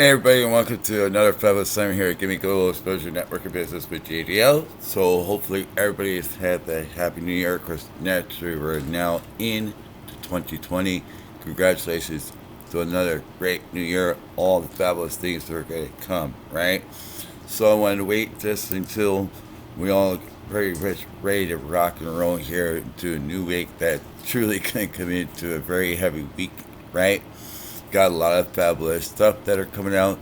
Hey everybody, and welcome to another fabulous time here at GIMME Global Exposure Networking Business with JDL. So hopefully everybody has had a happy new year. Of course, naturally we're now in 2020. Congratulations to another great new year. All the fabulous things that are going to come, right? So I wanted to wait just until we all very much ready to rock and roll here into a new week that truly can come into a very heavy week, right? Got a lot of fabulous stuff that are coming out.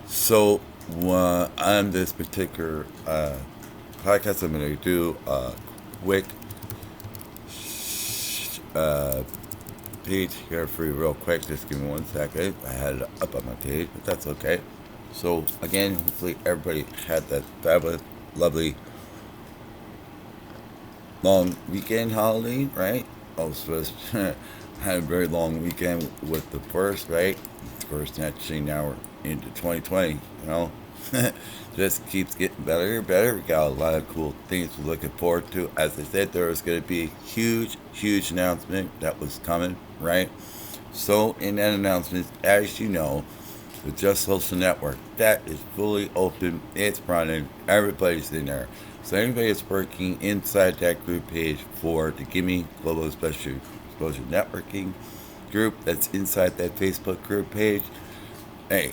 So on this particular podcast, I'm going to do a quick uh, page here for you real quick. Just give me 1 second. I had it up on my page, but that's okay. So again, hopefully everybody had that fabulous, lovely, long weekend holiday, right? Also, had a very long weekend with the first, right? Of course, naturally now we're into 2020, just keeps getting better and better. We got a lot of cool things we're looking forward to. As I said, there was going to be a huge announcement that was coming, right? So in that announcement, as you know, the Just Social Network, that is fully open, it's running, everybody's in there. So anybody that's working inside that group page for the GIMME Global Exposure Networking group that's inside that Facebook group page, hey,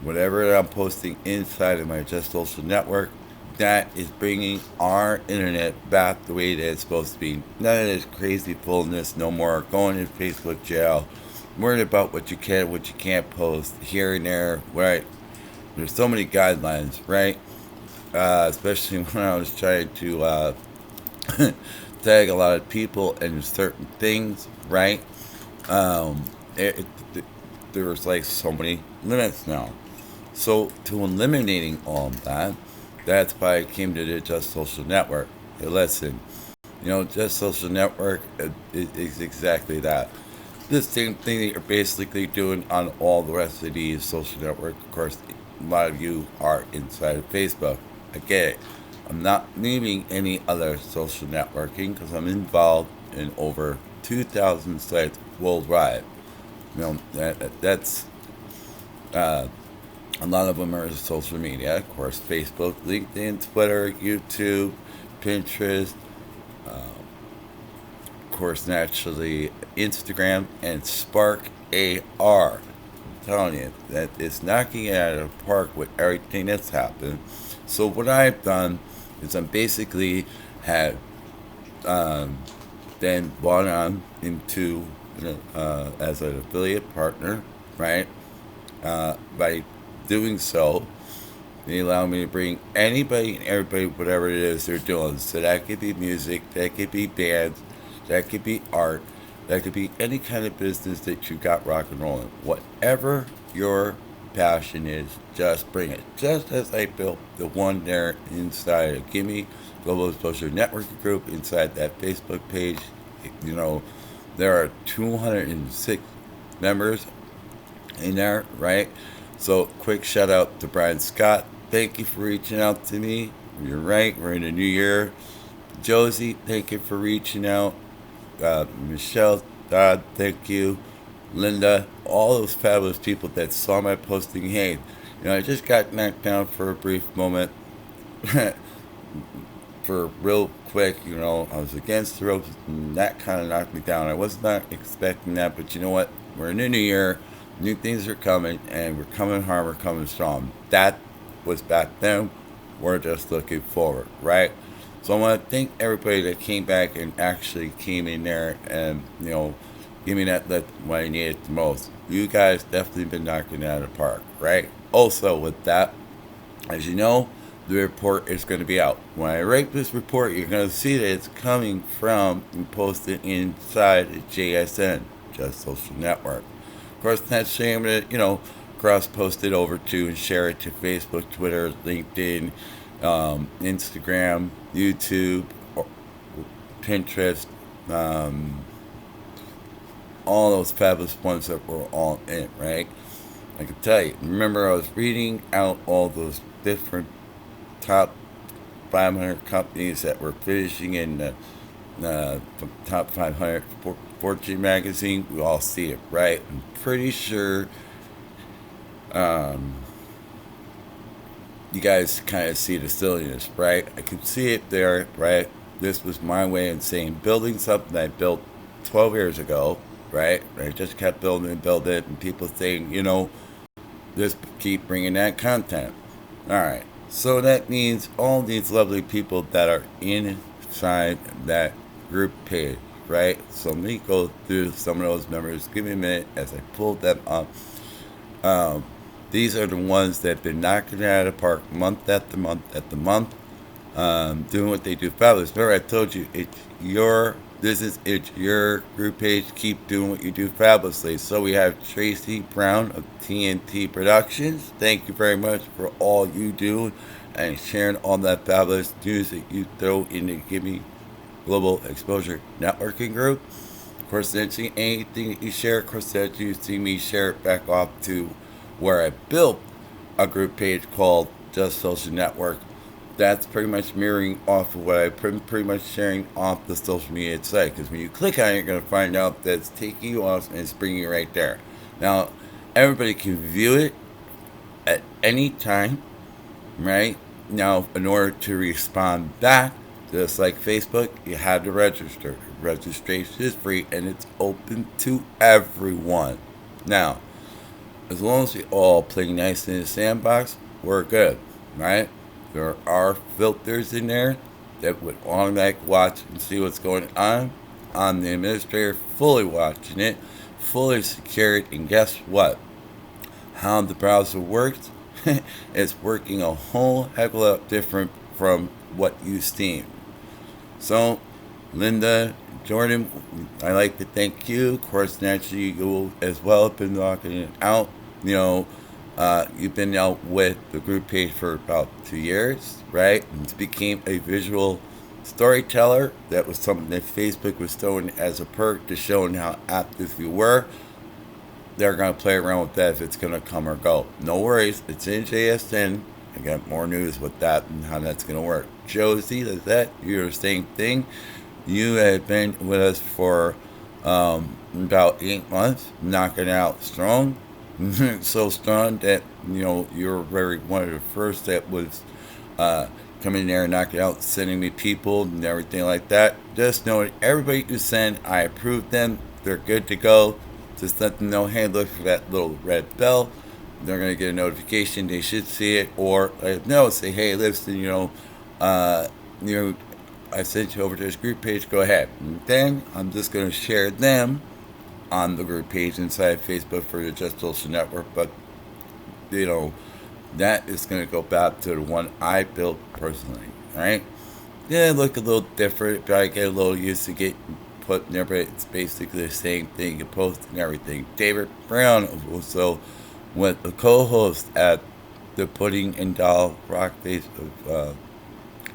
whatever I'm posting inside of my Just Social Network, that is bringing our internet back the way that it's supposed to be. None of this crazy fullness, no more going to Facebook jail, worrying about what you can, what you can't post here and there, right? There's so many guidelines, right? Especially when I was trying to tag a lot of people in certain things, right? Um, it, it, there was like so many limits now. So to eliminating all of that, that's why I came to the Just Social Network. Hey, listen, Just Social Network is exactly that. The same thing that you're basically doing on all the rest of these social networks. Of course, a lot of you are inside of Facebook. I get it. I'm not leaving any other social networking because I'm involved in over 2,000 sites worldwide. That's a lot of them are social media. Of course, Facebook, LinkedIn, Twitter, YouTube, Pinterest, of course, naturally, Instagram and Spark AR. I'm telling you, that is knocking it out of the park with everything that's happened. So what I've done is I'm basically had then brought on into as an affiliate partner, right? By doing so, they allow me to bring anybody and everybody, whatever it is they're doing. So that could be music, that could be bands, that could be art, that could be any kind of business that you got rock and rolling. Whatever your passion is, just bring it. Just as I built the one there inside of GIMME Global Exposure Networking Group, inside that Facebook page, there are 206 members in there, right? So quick shout out to Brian Scott. Thank you for reaching out to me. You're right, we're in a new year. Josie, thank you for reaching out. Michelle, Dodd, thank you. Linda, all those fabulous people that saw my posting. Hey, I just got knocked down for a brief moment. For real quick, I was against the ropes, and that kind of knocked me down. I was not expecting that, but you know what? We're in a new year, new things are coming, and we're coming hard, we're coming strong. That was back then. We're just looking forward, right? So I want to thank everybody that came back and actually came in there and, give me that what I needed the most. You guys definitely been knocking it out of the park, right? Also, with that, as you know, the report is going to be out. When I write this report, you're going to see that it's coming from and posted inside the JSN, Just Social Network. Of course, naturally, I'm going to, cross-post it over to and share it to Facebook, Twitter, LinkedIn, Instagram, YouTube, Pinterest, all those fabulous ones that were all in it, right? I can tell you. Remember, I was reading out all those different top 500 companies that were finishing in the top 500 Fortune magazine. We all see it, right? I'm pretty sure You guys kind of see the silliness, right? I could see it there, right? This was my way of saying building something I built 12 years ago, right? I just kept building and building it, and people saying, just keep bringing that content. All right. So that means all these lovely people that are inside that group page, right? So let me go through some of those numbers. Give me a minute as I pull them up. Um, these are the ones that have been knocking it out of the park month after month after month, doing what they do fabulous. Remember, I told you it's your business, it's your group page. Keep doing what you do fabulously. So we have Tracy Brown of TNT Productions. Thank you very much for all you do and sharing all that fabulous news that you throw in the GIMME Global Exposure Networking Group. Of course, then see anything that you share, of course, that you see me share it back off to where I built a group page called Just Social Network. That's pretty much mirroring off of what I'm pretty much sharing off the social media site. Because when you click on it, you're going to find out that it's taking you off and it's bringing you right there. Now, everybody can view it at any time, right? Now, in order to respond back, just like Facebook, you have to register. Registration is free and it's open to everyone. Now, as long as we all play nice in the sandbox, we're good, right? There are filters in there that would automatically watch and see what's going on. I'm the administrator, fully watching it, fully secured, and guess what? How the browser works, it's working a whole heck of a lot different from what you've seen. So, Linda, Jordan, I'd like to thank you. Of course, naturally, you as well have been knocking it out. You've been out with the group page for about 2 years, right? And it became a visual storyteller. That was something that Facebook was throwing as a perk to showing how active you were. They're going to play around with that if it's going to come or go. No worries. It's in JSN. I got more news with that and how that's going to work. Josie, does that? You're the same thing. You have been with us for about 8 months, knocking out strong. So strong that, you're very one of the first that was coming in there and knocking out, sending me people and everything like that. Just know that everybody you send, I approve them. They're good to go. Just let them know, hey, look for that little red bell. They're going to get a notification. They should see it. Or no, say, hey, listen, I sent you over to this group page. Go ahead. And then I'm just going to share them on the group page inside Facebook for the Just Social Network. But, that is going to go back to the one I built personally. All right? Yeah, look a little different. But I get a little used to get put in there, but it's basically the same thing. You post and everything. David Brown also went the co-host at the Pudding and Doll Rock Face of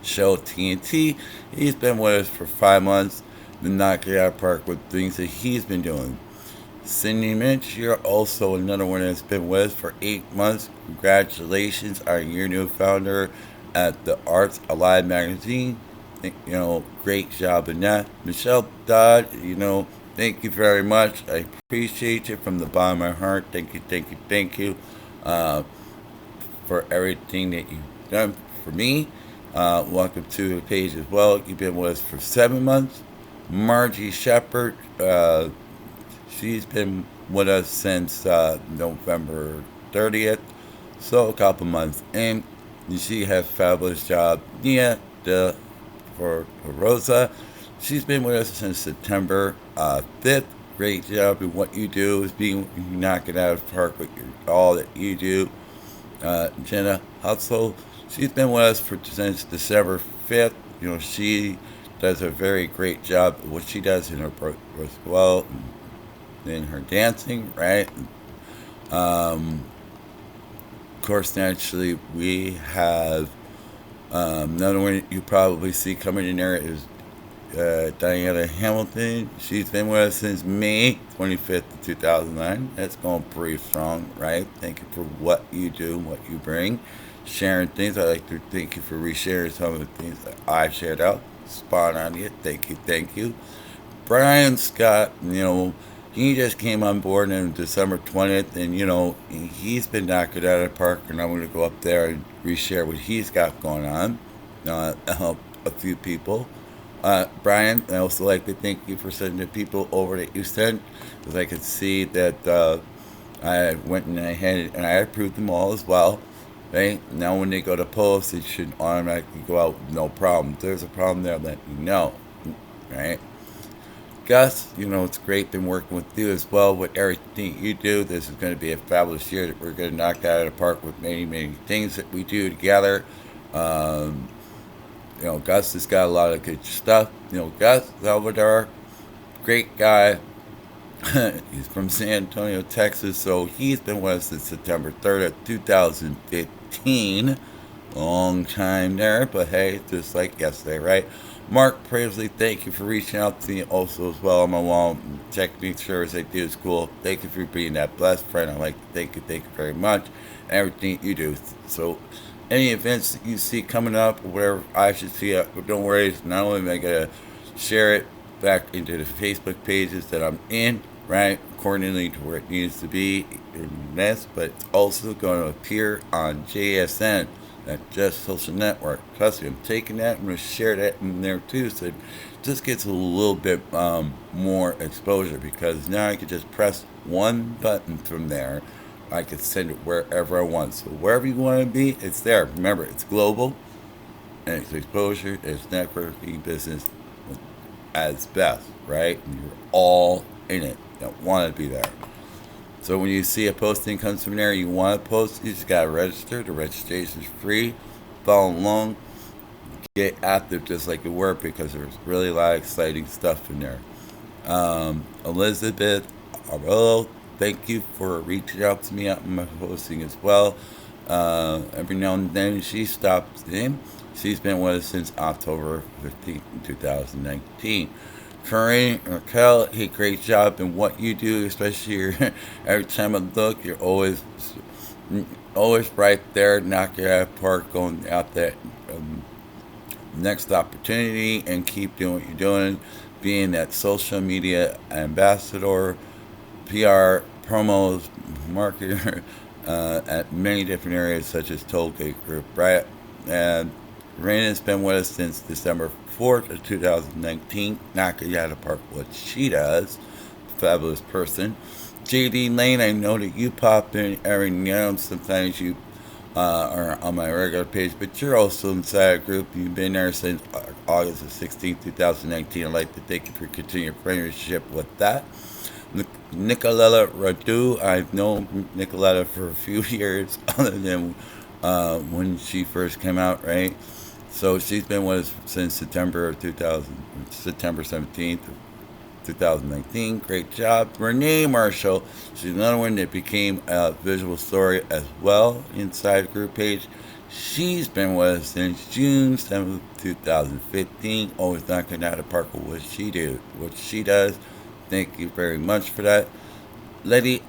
show TNT. He's been with us for 5 months. Been knocking out park with things that he's been doing. Cindy Mitch, you're also another one that's been with us for 8 months. Congratulations on your new founder at the Arts Alive magazine. Great job in that. Michelle Dodd, thank you very much. I appreciate you from the bottom of my heart. Thank you, thank you, thank you for everything that you've done for me. Welcome to the page as well. You've been with us for 7 months. Margie Shepard, she's been with us since November 30th, so a couple months in. She has a fabulous job. Nia for Rosa, she's been with us since September 5th. Great job in what you do. Is being knocking out of the park with all that you do. Jenna Hutzel, she's been with us since December 5th. She does a very great job of what she does in her as well, in her dancing, right? Of course, naturally, we have another one you probably see coming in there is Diana Hamilton. She's been with us since May 25th of 2009. That's going pretty strong, right? Thank you for what you do, what you bring, sharing things. I'd like to thank you for resharing some of the things that I shared out. Spot on you. Thank you, thank you. Brian Scott, He just came on board on December 20th, and he's been knocking it out of the park. And I'm going to go up there and reshare what he's got going on, help a few people. Brian, I also like to thank you for sending the people over that you sent, because I could see that I went and I had and I approved them all as well. Right now, when they go to post, it should automatically go out, no problem. If there's a problem there, let me know. Right, Gus, it's great been working with you as well with everything you do. This is going to be a fabulous year that we're going to knock out of the park with many, many things that we do together. Um, Gus has got a lot of good stuff. Gus Salvador, great guy. He's from San Antonio, Texas, so he's been with us since September 3rd of 2015. Long time there, but hey, just like yesterday, right? Mark Presley, thank you for reaching out to me also as well on my wall. Check me sure as I do is cool. Thank you for being that blessed friend. I like to thank you very much. And everything you do. So any events that you see coming up or whatever I should see don't worry, not only am I gonna share it back into the Facebook pages that I'm in, right? Accordingly to where it needs to be in this, but it's also going to appear on JSN, that Just Social Network. Trust me, I'm taking that. I'm going to share that in there too, so it just gets a little bit more exposure, because now I can just press one button from there. I can send it wherever I want. So wherever you want to be, it's there. Remember, it's global, and it's exposure, it's networking business as best, right? And you're all in it that want to be there. So when you see a posting comes from there, you want to post, you just gotta register. The registration is free. Follow along, get active just like you were, because there's really a lot of exciting stuff in there. Elizabeth Arello, thank you for reaching out to me on my posting as well. Every now and then she stops in. She's been with us since October 15th, 2019. Corinne, Raquel, hey, great job in what you do, especially every time I look, you're always right there, knocking out of the park, going out that next opportunity, and keep doing what you're doing, being that social media ambassador, PR, promos, marketer, at many different areas such as Tollgate Group, right? And Raina's been with us since December 4th of 2019. Knocking out of the park what she does. Fabulous person. JD Lane, I know that you pop in every now. Sometimes you are on my regular page, but you're also inside a group. You've been there since August of 16th, 2019. I'd like to thank you for continued friendship with that. Nicoletta Radu, I've known Nicoletta for a few years, other than when she first came out, right? So she's been with us since September 17th, 2019. Great job. Renee Marshall, she's another one that became a visual story as well inside the group page. She's been with us since June 7th, 2015. Always knocking out of the park with what she does. Thank you very much for that. Lady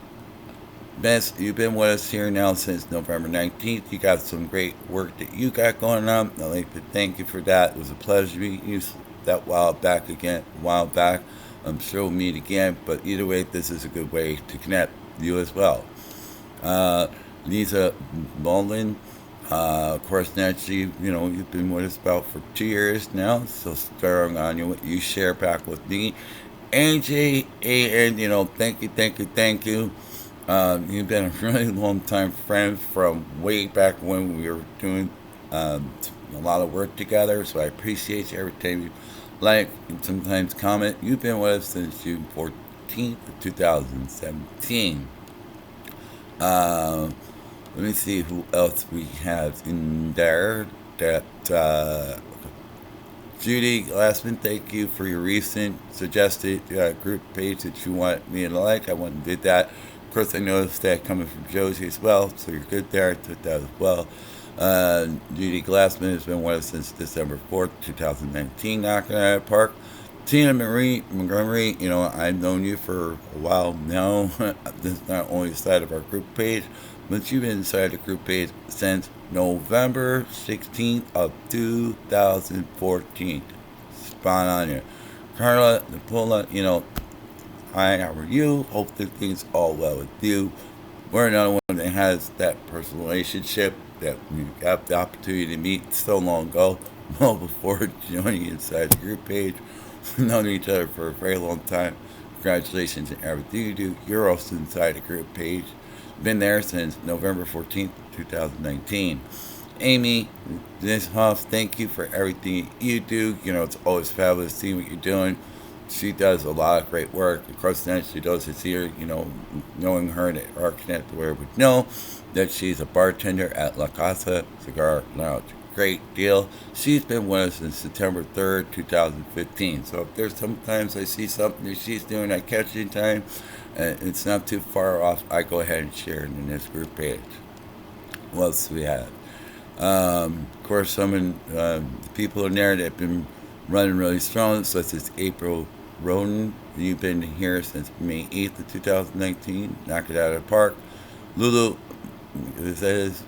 Bess, you've been with us here now since November 19th. You got some great work that you got going on. I'd like to thank you for that. It was a pleasure meeting you that while back. I'm sure we'll meet again, but either way, this is a good way to connect you as well. Lisa Bolin, of course, naturally, you've been with us about for 2 years now, so strong on you, what you share back with me. AJ, thank you. You've been a really long time friend from way back when we were doing a lot of work together, so I appreciate you every time you like and sometimes comment. You've been with us since June 14th of 2017. Let me see who else we have in there. That Judy Glassman, thank you for your recent suggested group page that you want me to like. I went and did that. Of course, I noticed that coming from Josie as well, so you're good there. I took that as well. Judy Glassman has been with us since December 4th, 2019, knocking out of the park. Tina Marie Montgomery, I've known you for a while now. This is not only the side of our group page, but you've been inside the group page since November 16th of 2014. Spot on you. Carla Napola, Hi, how are you? Hope that things all well with you. We're another one that has that personal relationship that we got the opportunity to meet so long ago, well before joining inside the group page. We've known each other for a very long time. Congratulations on everything you do. You're also inside the group page. Been there since November 14th, 2019. Amy, Ms. Huff, thank you for everything you do. You know, it's always fabulous seeing what you're doing. She does a lot of great work. Of course, then she does it here, you know, knowing her that our connect where would know that she's a bartender at La Casa Cigar Lounge. Great deal. She's been with us since September 3rd, 2015. So if there's sometimes I see something that she's doing, I catch it in time, and it's not too far off, I go ahead and share it in this group page. What else do we have? Of course, some people in there that have been running really strong, such as April Roden. You've been here since May 8th of 2019. Knock it out of the park. Lulu says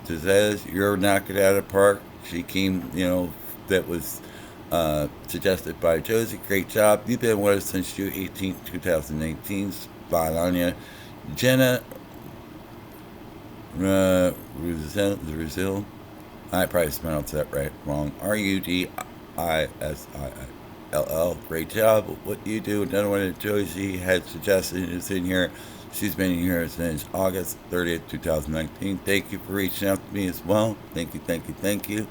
you're knocking it out of the park. She came, you know, that was suggested by Josie. Great job. You've been with us since June 18th, 2019. Spot on you. Jenna Brazil. I probably pronounced that wrong. Rudissill. Great job. What you do. Another one that Josie had suggested is in here. She's been here since August 30th, 2019. Thank you for reaching out to me as well. Thank you, thank you, thank you.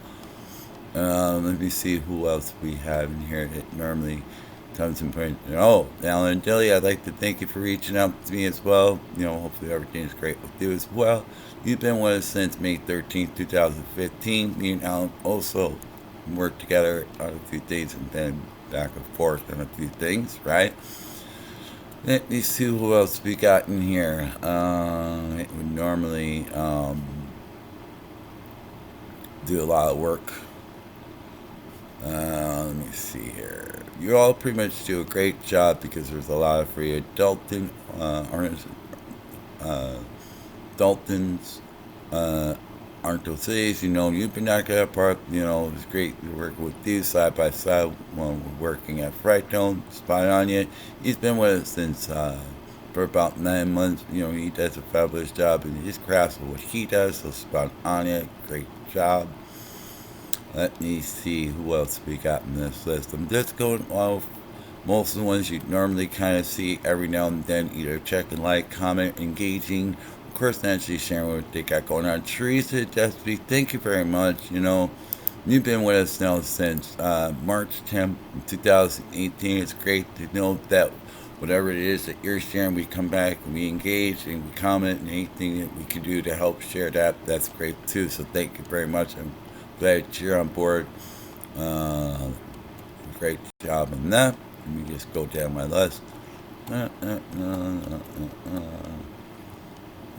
Let me see who else we have in here that normally comes in point. Oh, Alan Dilly, I'd like to thank you for reaching out to me as well. You know, hopefully everything is great with you as well. You've been with us since May 13th, 2015. Me and Alan also worked together on a few things and then back and forth on a few things, right? Let me see who else we got in here. It would normally do a lot of work. Let me see here. You all pretty much do a great job because there's a lot of free Dalton's aren't cities. You know, you've been knocking out part. You know, it's great to work with you side by side when we're working at Frightone. Spot on you. He's been with us since for about 9 months. You know, he does a fabulous job and his crafts of what he does. So spot on you. Great job. Let me see who else we got in this list. I'm just going off most of the ones you normally kind of see every now and then, either check and like, comment, engaging. Of course, Nancy sharing what they got going on. Teresa, Despy, thank you very much. You know, you've been with us now since March 10th, 2018. It's great to know that whatever it is that you're sharing, we come back and we engage and we comment, and anything that we can do to help share that, that's great too. So thank you very much. I'm glad you're on board. Great job on that. Let me just go down my list.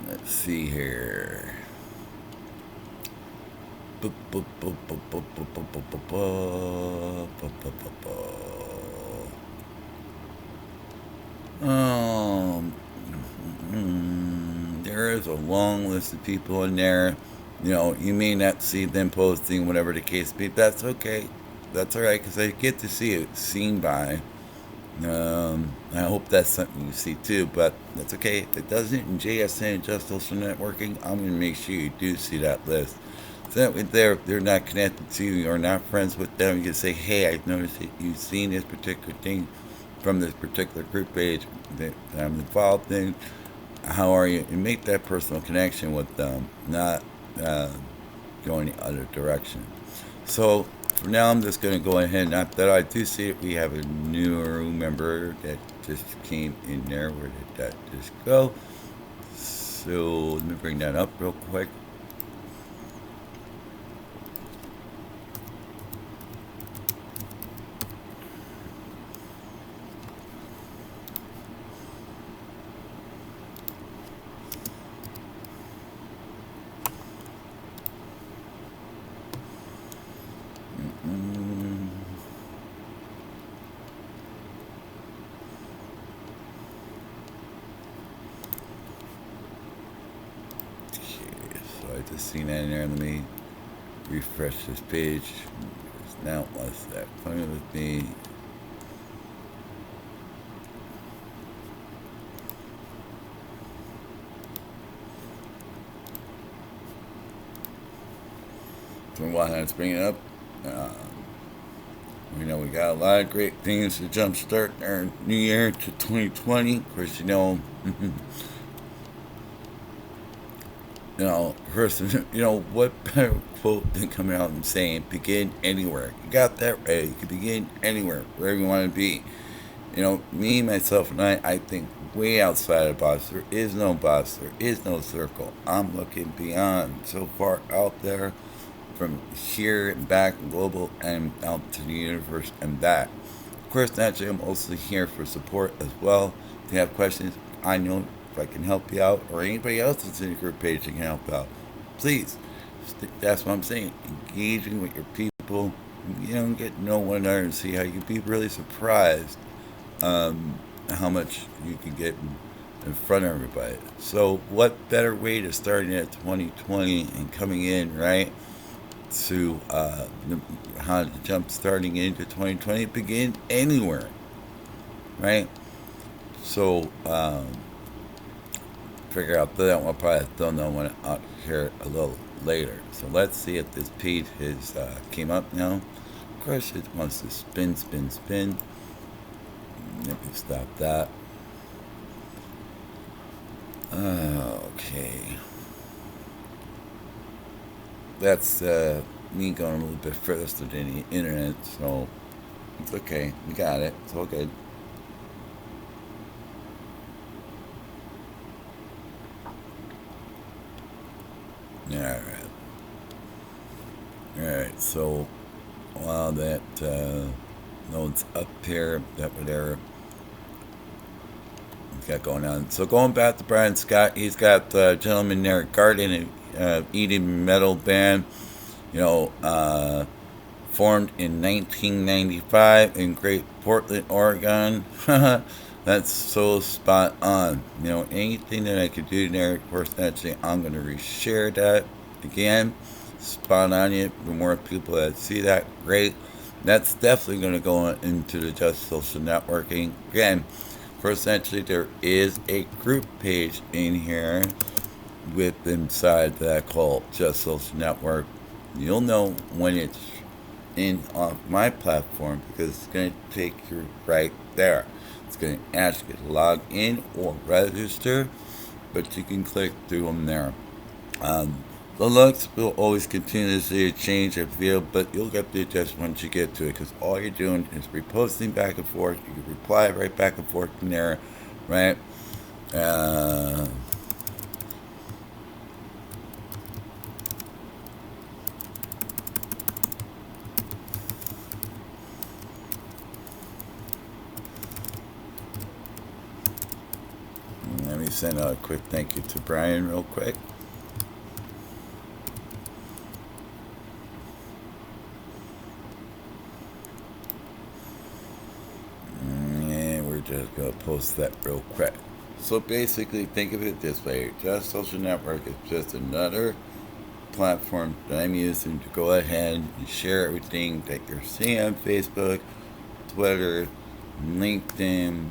Let's see here. There is a long list of people in there. You know, you may not see them posting, whatever the case be. That's okay. That's all right, because I get to see it seen by. I hope that's something you see too, but that's okay. If it doesn't, in JSN, Just Social Networking, I'm going to make sure you do see that list. So that they're not connected to you or not friends with them, you can say, hey, I've noticed that you've seen this particular thing from this particular group page that I'm involved in. How are you? And make that personal connection with them, not going the other direction. So for now, I'm just going to go ahead. Not that I do see it. We have a newer member that just came in there. Where did that just go? So let me bring that up real quick. Seen that in there. Let me refresh this page. Now, what's that? Playing with me. So why let's bring it up. Uh, we got a lot of great things to jumpstart our new year to 2020. Of course, first, what better quote than coming out and saying, begin anywhere. You got that right. You can begin anywhere, wherever you want to be. Me, myself, and I think way outside of box. There is no box. There is no circle. I'm looking beyond, so far out there, from here and back, global, and out to the universe and back. Of course, naturally, I'm also here for support as well. If you have questions, I know if I can help you out, or anybody else that's in the group page that can help out. Please, that's what I'm saying. Engaging with your people, get to know one another and see how you'd be really surprised how much you can get in front of everybody. So, what better way to start at 2020 and coming in, right? To how to jump starting into 2020, begin anywhere, right? So, figure out that one. Probably still know when I'll hear a little later. So let's see if this page has came up now. Of course, it wants to spin, spin, spin. Let me stop that. Okay. That's me going a little bit further than the internet, so it's okay. We got it. It's all good. Alright. Alright, so while that loads up here, that whatever he's got going on. So going back to Brian Scott, he's got Gentleman there, Garden Eating Metal Band, formed in 1995 in Great Portland, Oregon. That's so spot on. Anything that I could do there, of course, naturally, I'm going to reshare that again. Spot on it. The more people that see that, great. That's definitely going to go into the Just Social Networking. Again, of course, naturally, there is a group page in here with inside that called Just Social Network. You'll know when it's in off my platform because it's going to take you right there. It's going to ask you to log in or register, but you can click through them there. The looks will always continuously change, I feel, but you'll get the gist once you get to it because all you're doing is reposting back and forth. You can reply right back and forth from there, right? Let me send out a quick thank you to Brian real quick. And we're just going to post that real quick. So basically, think of it this way. Just Social Network is just another platform that I'm using to go ahead and share everything that you're seeing on Facebook, Twitter, LinkedIn,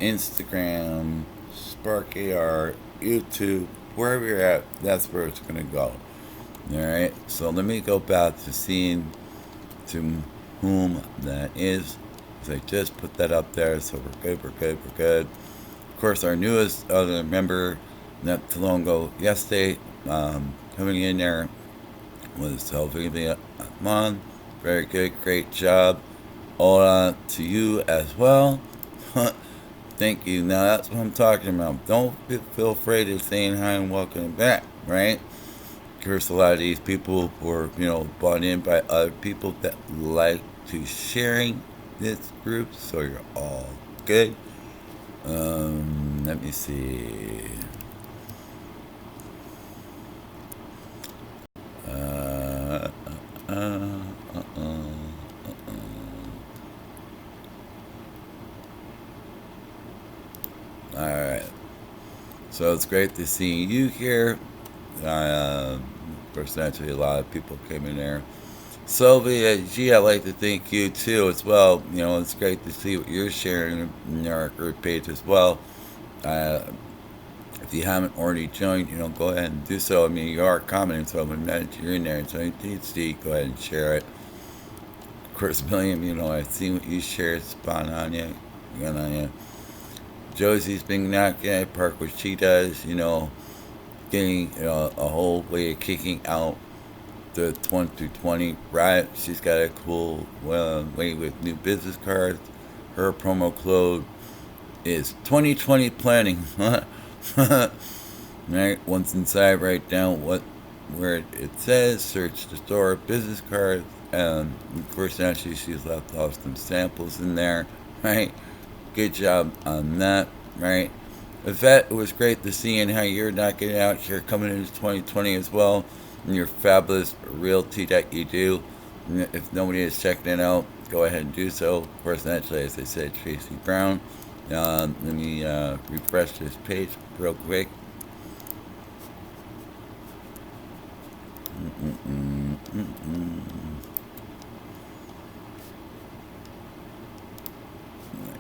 Instagram, Spark AR, YouTube, wherever you're at, that's where it's going to go. Alright, so let me go back to seeing to whom that is. So I just put that up there, so we're good. Of course, our newest other member, not too long ago, yesterday, coming in there was Olivia Mon. Very good, great job. All to you as well. Thank you. Now that's what I'm talking about. Don't feel afraid of saying hi and welcome back, right? Of course, a lot of these people were, brought in by other people that like to sharing this group, so you're all good. Let me see. Alright. So it's great to see you here. Of course, naturally, a lot of people came in there. Sylvia, I'd like to thank you too as well. It's great to see what you're sharing in our group page as well. If you haven't already joined, go ahead and do so. I mean, you are commenting, so I'm glad you're in there. So you see, go ahead and share it. Of course, William, I see what you shared. Spot on you. Good on you. Josie's been knocking at Park, what she does, getting a whole way of kicking out the 20 through 20 riot. She's got a cool way with new business cards. Her promo code is 2020 planning. Right, once inside, write down where it says. Search the store business cards. Of course, actually, she's left off some samples in there. Right, good job on that. Right, Yvette, it was great to see and how you're knocking it out here coming into 2020 as well. And your fabulous realty that you do. If nobody is checking it out, go ahead and do so. Of course, naturally, as I said, Tracy Brown. Let me refresh this page real quick.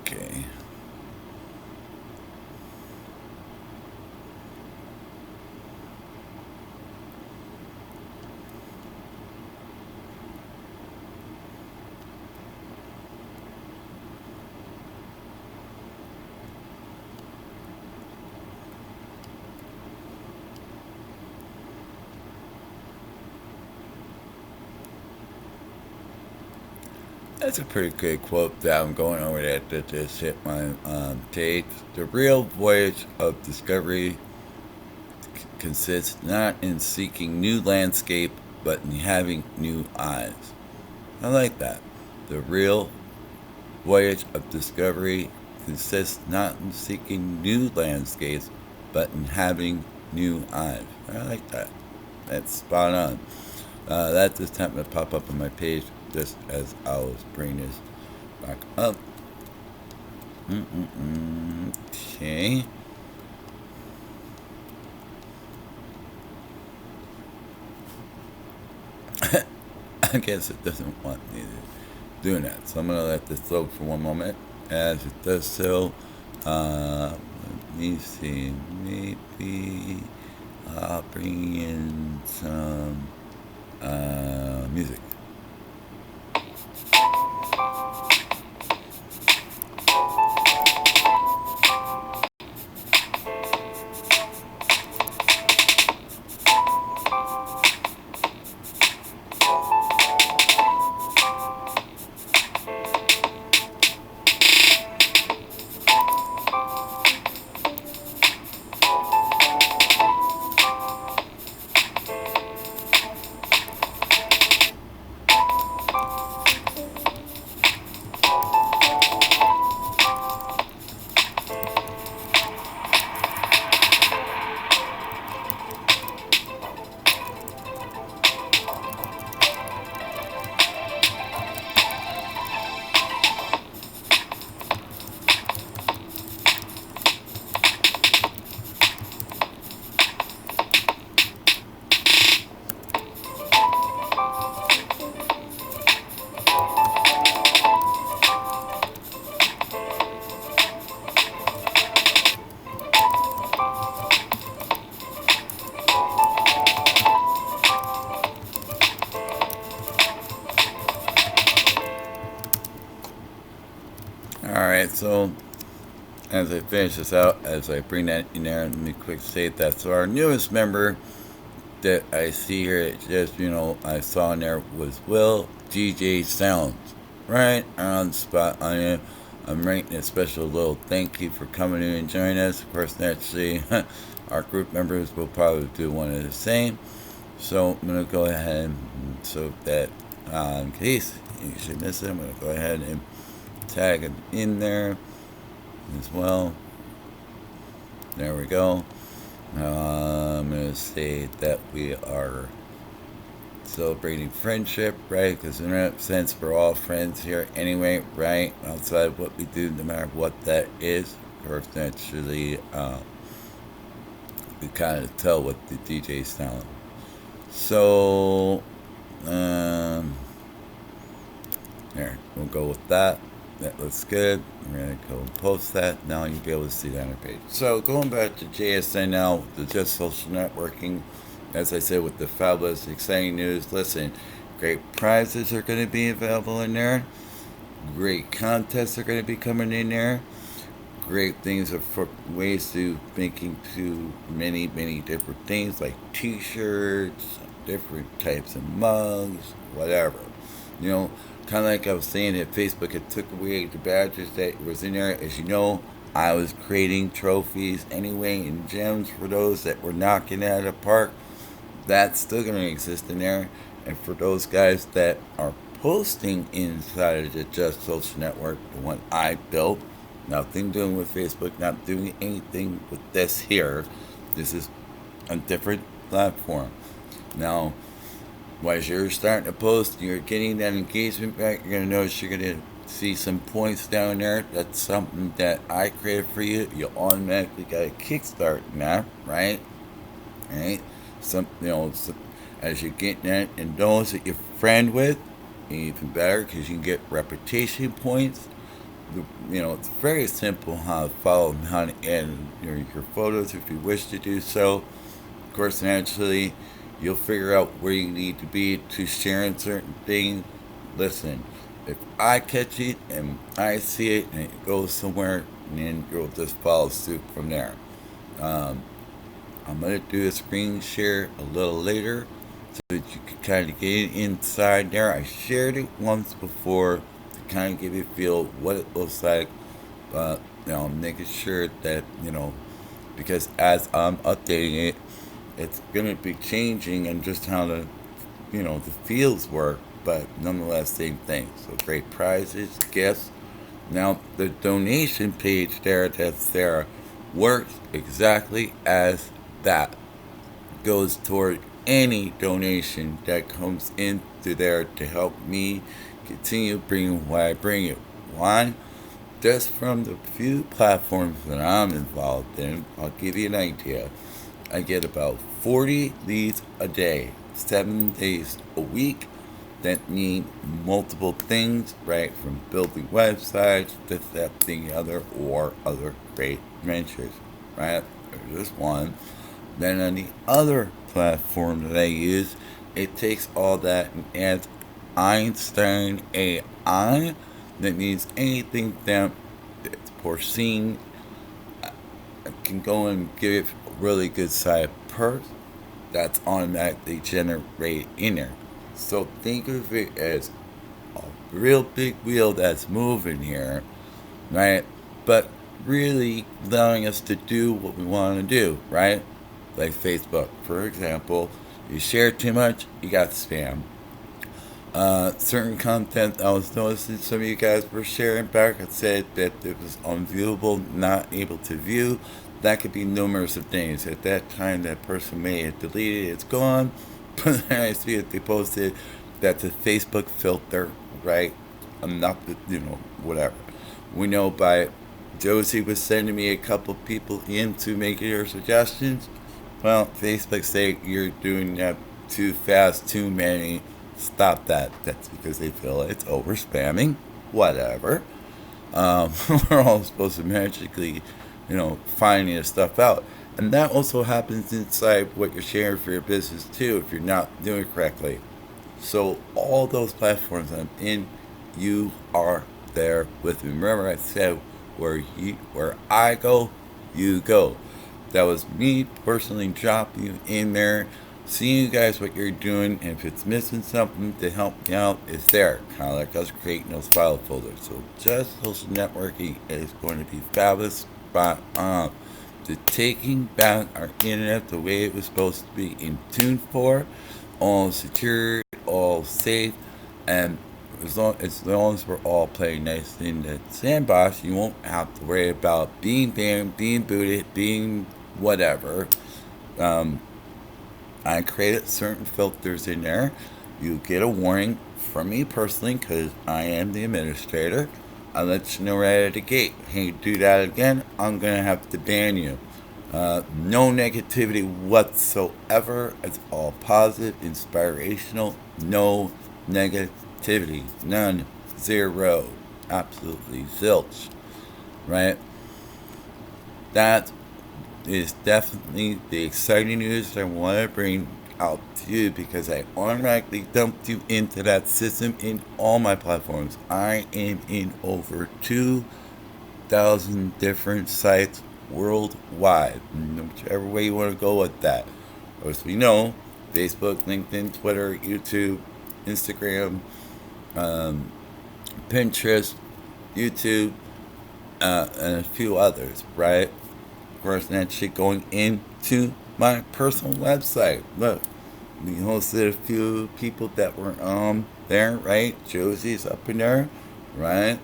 Okay. That's a pretty good quote that I'm going over that just hit my page. The real voyage of discovery consists not in seeking new landscape, but in having new eyes. I like that. The real voyage of discovery consists not in seeking new landscapes, but in having new eyes. I like that. That's spot on. That just happened to pop up on my page just as I was bringing this back up. Okay. I guess it doesn't want me to do that, so I'm going to let this load for one moment. As it does so, let me see, maybe I'll bring in some music. Alright, so as I finish this out, as I bring that in there, let me quick state that. So our newest member that I see here, it just, I saw in there was Will DJ Sounds. Right on spot on it. I'm writing a special little thank you for coming in and joining us. Of course, naturally, our group members will probably do one of the same. So I'm going to go ahead and, so that in case you should miss it, I'm going to go ahead and tag it in there as well. There we go. I'm going to say that we are celebrating friendship, right? Because in a sense, we're all friends here anyway, right? Outside of what we do, no matter what that is. Of course, naturally, we kind of tell what the DJ sound. So, there, we'll go with that. That looks good. We're going to go and post that. Now you'll be able to see that on our page. So going back to JSN now, the Just Social Networking, as I said, with the fabulous, exciting news. Listen, great prizes are going to be available in there. Great contests are going to be coming in there. Great things are for ways to making to many different things like T-shirts, different types of mugs, whatever. You know, kind of like I was saying that Facebook had took away the badges that was in there. As you know, I was creating trophies anyway and gems for those that were knocking it out of the park. That's still going to exist in there. And for those guys that are posting inside of the Just Social Network, the one I built, nothing doing with Facebook, not doing anything with this here. This is a different platform. Now, as you're starting to post, you're getting that engagement back, you're going to notice you're going to see some points down there. That's something that I created for you. You automatically got a kickstart now, right? Right? As you're getting that, and those that you're friend with, even better because you can get reputation points. It's very simple how to follow and how to add your photos if you wish to do so. Of course, naturally, you'll figure out where you need to be to sharing certain things. Listen, if I catch it and I see it and it goes somewhere, then you'll just follow suit from there. Um, I'm going to do a screen share a little later so that you can kind of get inside there. I shared it once before to kind of give you a feel what it looks like. But, making sure that, because as I'm updating it, it's going to be changing and just how the fields work, but nonetheless, same thing. So great prizes, gifts. Now, the donation page that's there works exactly as that. Goes toward any donation that comes into there to help me continue bringing what I bring you. Why? Just from the few platforms that I'm involved in, I'll give you an idea. I get about 40 leads a day, 7 days a week that mean multiple things, right? From building websites, this, that, the other, or other great ventures, right? There's just one. Then on the other platform that I use, it takes all that and adds Einstein AI. That means anything that it's foreseen, I can go and give it a really good side perks that's automatically generated in there. So think of it as a real big wheel that's moving here, right? But really allowing us to do what we want to do, right? Like Facebook, for example, you share too much, you got spam. Certain content I was noticing some of you guys were sharing back and said that it was unviewable, not able to view. That could be numerous of things. At that time, that person may have deleted it, it's gone. But then I see that they posted that the Facebook filter, right? I'm not, whatever. We know by Josie was sending me a couple people in to make their suggestions. Well, Facebook say you're doing that too fast, too many. Stop that. That's because they feel it's over spamming. Whatever. We're all supposed to magically, finding this stuff out. And that also happens inside what you're sharing for your business too if you're not doing it correctly. So all those platforms I'm in, you are there with me. Remember I said where I go, you go. That was me personally dropping you in there, seeing you guys what you're doing, and if it's missing something to help you out, it's there. Kind of like us creating those file folders. So Just Social Networking is going to be fabulous, spot on. To taking back our internet the way it was supposed to be in tune for, all secure, all safe, and as long as we're all playing nice in the sandbox, you won't have to worry about being banned, being booted, being whatever. I created certain filters in there. You get a warning from me personally because I am the administrator. I let you know right at the gate. Hey, do that again, I'm gonna have to ban you. No negativity whatsoever. It's all positive, inspirational. No negativity, none, zero. absolutely zilch, right? That is definitely the exciting news that I want to bring out to you because I automatically dumped you into that system in all my platforms. I am in over 2,000 different sites worldwide, whichever way you want to go with that. As we know, Facebook, LinkedIn, Twitter, YouTube, Instagram, um, Pinterest, YouTube, and a few others, right? Of course, that shit going into my personal website. Look, we hosted a few people that were there, right? Josie's up in there, right?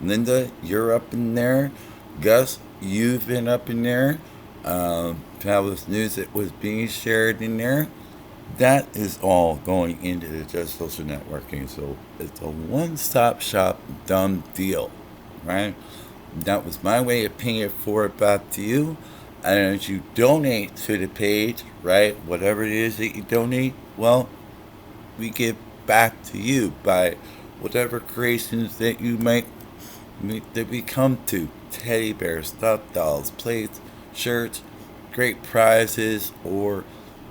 Linda, you're up in there. Gus, you've been up in there. Fabulous news that was being shared in there. That is all going into the Just Social Networking. So it's a one-stop shop, done deal, right? That was my way of paying it forward back to you. And as you donate to the page, right, whatever it is that you donate, well, we give back to you by whatever creations that you might that we come to: teddy bears, stuffed dolls, plates, shirts, great prizes, or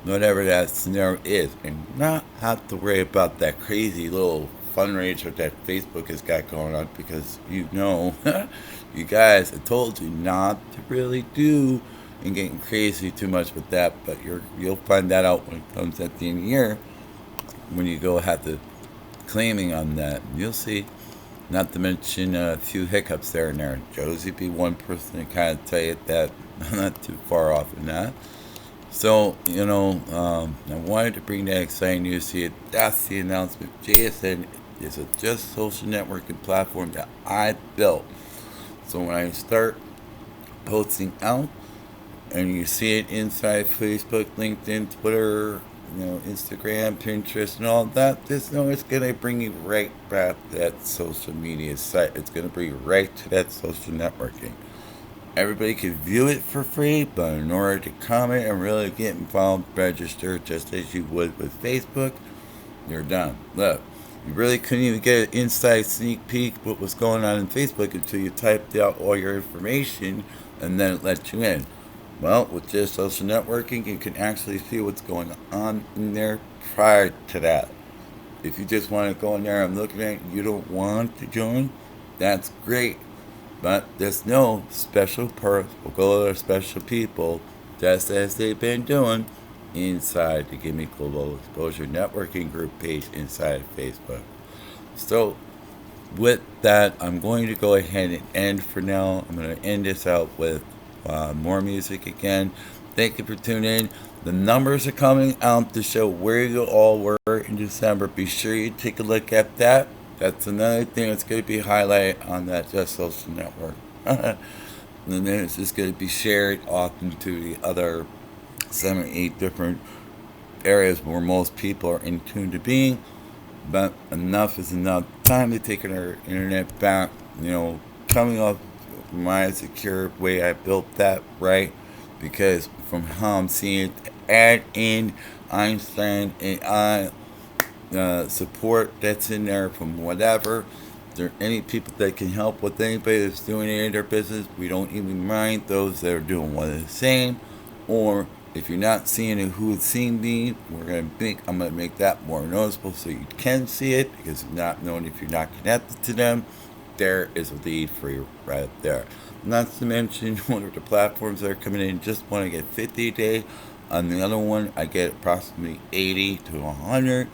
whatever that scenario is, and not have to worry about that crazy little fundraiser that Facebook has got going on because you guys, I told you not to really do and getting crazy too much with that, but you'll find that out when it comes at the end of the year when you go have the claiming on that. You'll see. Not to mention a few hiccups there and there. Josie be one person to kind of tell you that I'm not too far off in that. So, I wanted to bring that exciting news to you. That's the announcement. JSN is a just social networking platform that I built. So when I start posting out and you see it inside Facebook, LinkedIn, Twitter, Instagram, Pinterest, and all that, just know it's going to bring you right back to that social media site. It's going to bring you right to that social networking. Everybody can view it for free, but in order to comment and really get involved, register just as you would with Facebook, you're done. Look, you really couldn't even get an inside sneak peek what was going on in Facebook until you typed out all your information and then it let you in. Well, with just social networking, you can actually see what's going on in there prior to that. If you just want to go in there and look at it, you don't want to join, that's great. But there's no special perks will go to special people, just as they've been doing inside the GIMME Global Exposure Networking Group page inside Facebook. So, with that, I'm going to go ahead and end for now. I'm going to end this out with more music again. Thank you for tuning in. The numbers are coming out to show where you all were in December. Be sure you take a look at that. That's another thing that's going to be highlighted on that Just Social Network. And then it's just going to be shared off into the other 7 or 8 different areas where most people are in tune to being. But enough is enough. Time to take our internet back. Coming off my secure way I built that, right? Because from how I'm seeing it, add in Einstein AI support that's in there from whatever. If there are any people that can help with anybody that's doing any of their business, we don't even mind those that are doing one of the same. Or if you're not seeing it, who's seeing me, I'm gonna make that more noticeable so you can see it, because not knowing if you're not connected to them, there is a lead for you right there. Not to mention one of the platforms that are coming in just want to get 50 a day. On the other one, I get approximately 80 to 100.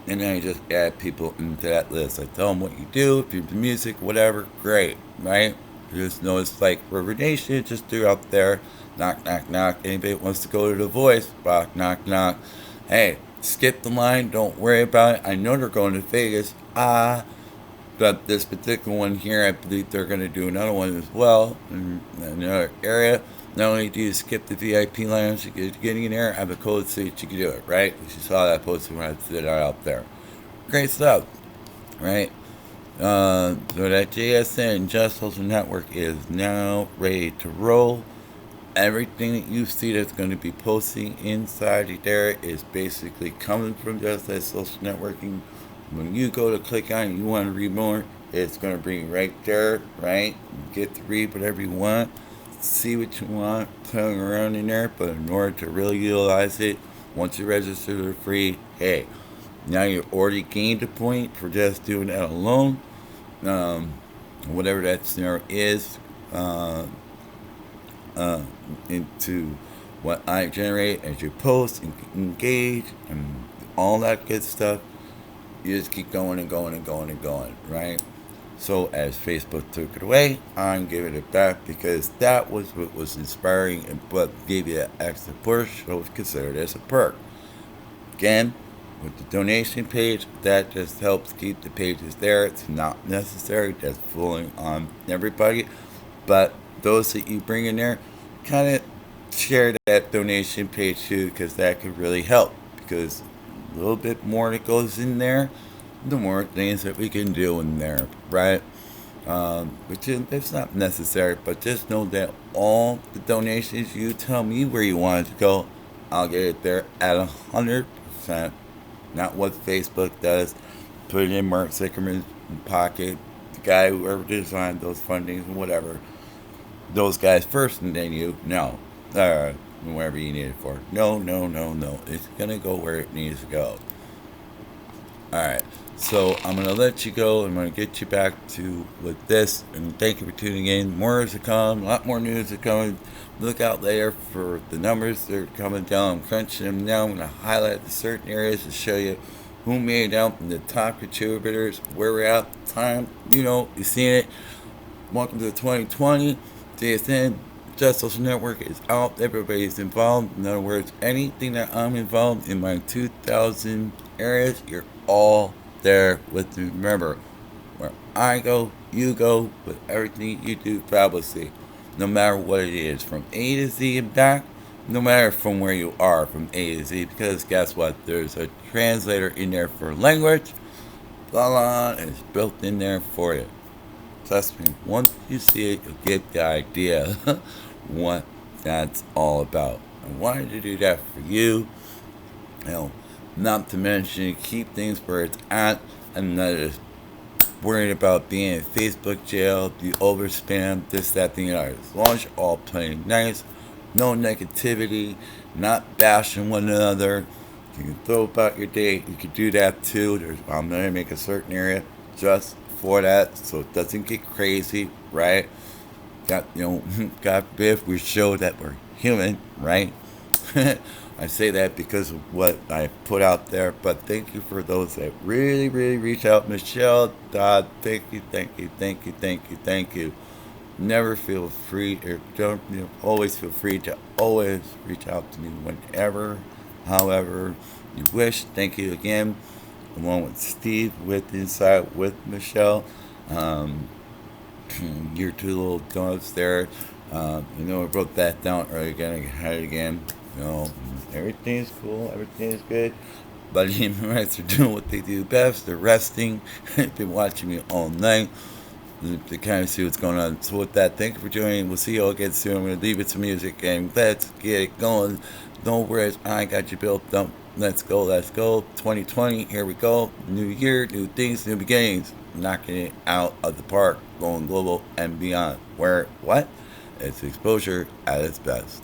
And then I just add people into that list. I tell them what you do, if you do music, whatever, great, right? You just know it's like River Nation, just threw out there, knock, knock, knock. Anybody that wants to go to The Voice, rock, knock, knock. Hey, skip the line, don't worry about it. I know they're going to Vegas, but this particular one here, I believe they're going to do another one as well in another area. Not only do you skip the VIP lounge, you're getting in there, I have a code so that you can do it, right? You saw that posted when I put it out there. Great stuff, right? So that JSN, Just Social Network, is now ready to roll. Everything that you see that's going to be posting inside there is basically coming from Just that Social Networking. When you go to click on it, you want to read more, It's going to bring you right there, right? You get to read whatever you want, see what you want, playing around in there. But in order to really utilize it, once you register for free, hey, now you already gained a point for just doing that alone. Um, Whatever that scenario is, uh, uh, into what I generate as you post and engage and all that good stuff. You just keep going and going and going and going, right? So as Facebook took it away, I'm giving it back because that was what was inspiring and what gave you an extra push. So it's considered as a perk. Again, with the donation page, that just helps keep the pages there. It's not necessary just fooling on everybody, but those that you bring in there, kind of share that donation page too, because that could really help. Because a little bit more that goes in there, the more things that we can do in there, right? Which is it's not necessary, but just know that all the donations you tell me where you want it to go, I'll get it there at 100%. Not what Facebook does. Put it in Mark Zuckerman's pocket. The guy whoever designed those fundings and whatever. Those guys first and then you. No. Wherever you need it for. No, no, no, no. It's gonna go where it needs to go. Alright. So I'm gonna let you go. I'm gonna get you back to with this and thank you for tuning in. More is to come, a lot more news is coming. Look out there for the numbers. They're coming down. I'm crunching them now. I'm gonna highlight the certain areas to show you who made it out in the top contributors, where we're at, time, you've seen it. Welcome to 2020. JSN, Just Social Network is out. Everybody's involved. In other words, anything that I'm involved in my 2000 areas, you're all there with me. Remember, where I go, you go with everything you do fabulously. No matter what it is, from A to Z and back, no matter from where you are from A to Z, because guess what? There's a translator in there for language, blah blah, and it's built in there for you. Trust me, once you see it, you'll get the idea what that's all about. I wanted to do that for you. Not to mention keep things where it's at and not just worried about being in Facebook jail, the overspam, this, that, thing, and other. As long as you're all playing nice, no negativity, not bashing one another. You can throw about your day. You can do that too. I'm going to make a certain area just for that so it doesn't get crazy, right? God forbid we show that we're human, right? I say that because of what I put out there, but thank you for those that really, really reach out. Michelle, Dodd, thank you, thank you, thank you, thank you, thank you. Never feel free, or don't, always feel free to always reach out to me whenever, however you wish. Thank you again, along with Steve, with Inside, with Michelle. Um, your two little donuts there. I wrote that down earlier again. I had it again. Everything's cool. Everything's good. But human rights are doing what they do best. They're resting. They've been watching me all night to kind of see what's going on. So with that, thank you for joining. We'll see you all again soon. I'm going to leave it to music and let's get it going. Don't worry, I got you built up. Let's go, let's go. 2020, here we go. New year, new things, new beginnings. Knocking it out of the park, going global and beyond. Where, what? It's exposure at its best.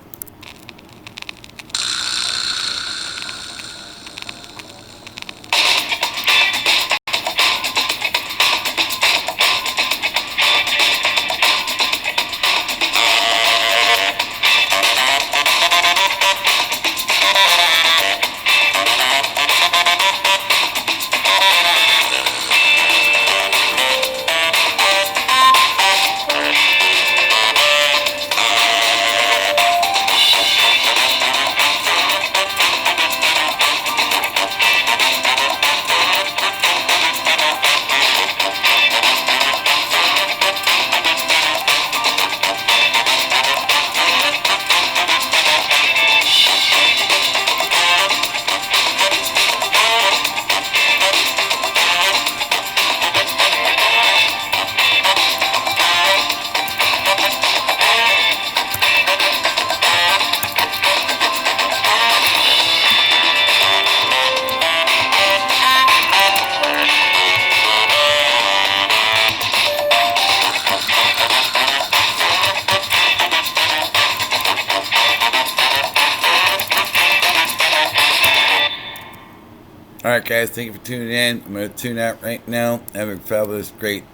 Alright, guys, thank you for tuning in. I'm going to tune out right now. Have a fabulous, great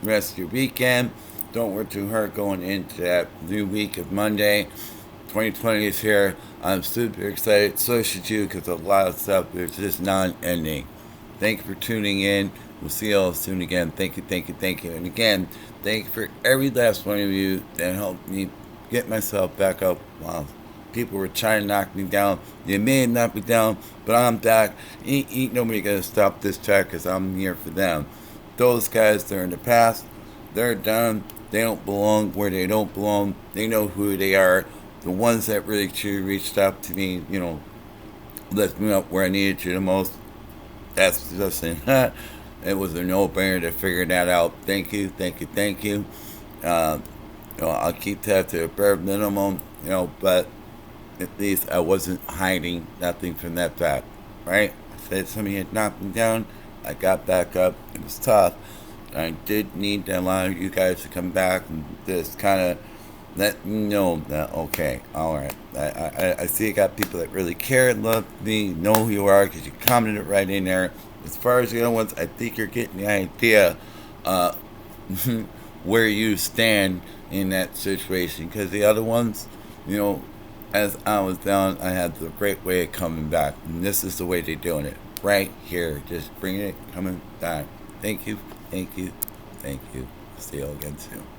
rest of your weekend. Don't work too hard going into that new week of Monday. 2020 is here. I'm super excited. So should you, because a lot of stuff is just non-ending. Thank you for tuning in. We'll see you all soon again. Thank you, thank you, thank you. And again, thank you for every last one of you that helped me get myself back up. Wow. People were trying to knock me down. They may have knocked me down, but I'm back. Ain't nobody gonna stop this track because I'm here for them. Those guys, they're in the past. They're done. They don't belong where they don't belong. They know who they are. The ones that really truly reached out to me, lifted me up where I needed to the most. That's just it was a no-brainer to figure that out. Thank you, thank you, thank you. I'll keep that to a bare minimum, but at least I wasn't hiding nothing from that fact, right? I said somebody had knocked me down. I got back up. It was tough. I did need to allow you guys to come back and just kind of let me know that, okay, all right. I see you got people that really care, love me, know who you are because you commented right in there. As far as the other ones, I think you're getting the idea where you stand in that situation because the other ones, as I was down, I had the great way of coming back. And this is the way they're doing it. Right here. Just bringing it, coming back. Thank you, thank you, thank you. See you again soon.